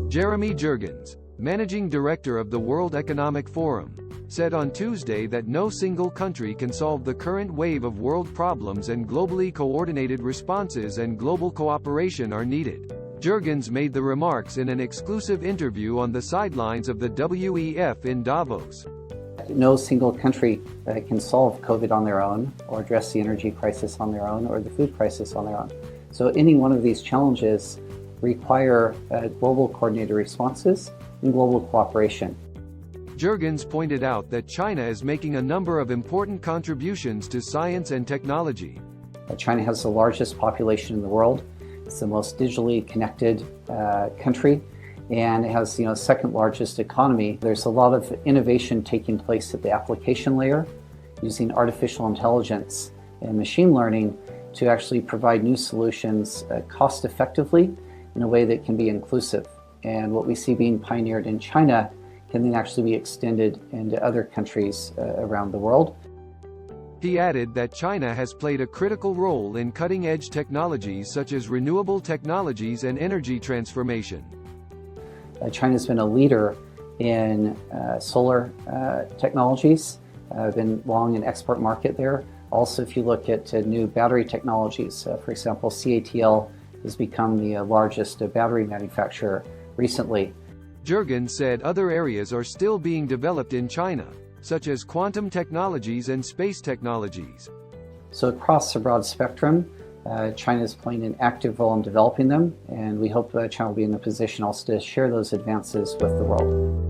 Jéremy Jurgens, managing director of the World Economic Forum, said on Tuesday that no single country can solve the current wave of world problems and globally coordinated responses and global cooperation are needed. Jurgens made the remarks in an exclusive interview on the sidelines of the WEF in Davos. No single country can solve COVID on their own, or address the energy crisis on their own, or the food crisis on their own. So any one of these challenges require global coordinated responses and global cooperation. Jurgens pointed out that China is making a number of important contributions to science and technology. China has the largest population in the world. It's the most digitally connected country, and it has second largest economy. There's a lot of innovation taking place at the application layer, using artificial intelligence and machine learning to actually provide new solutions cost effectively in a way that can be inclusive. And what we see being pioneered in China can then actually be extended into other countries around the world. He added that China has played a critical role in cutting-edge technologies such as renewable technologies and energy transformation. China's been a leader in solar technologies, been long in export market there. Also, if you look at new battery technologies, for example, CATL has become the largest battery manufacturer recently. Jurgens said other areas are still being developed in China, such as quantum technologies and space technologies. So across the broad spectrum, China is playing an active role in developing them, and we hope that China will be in the position also to share those advances with the world.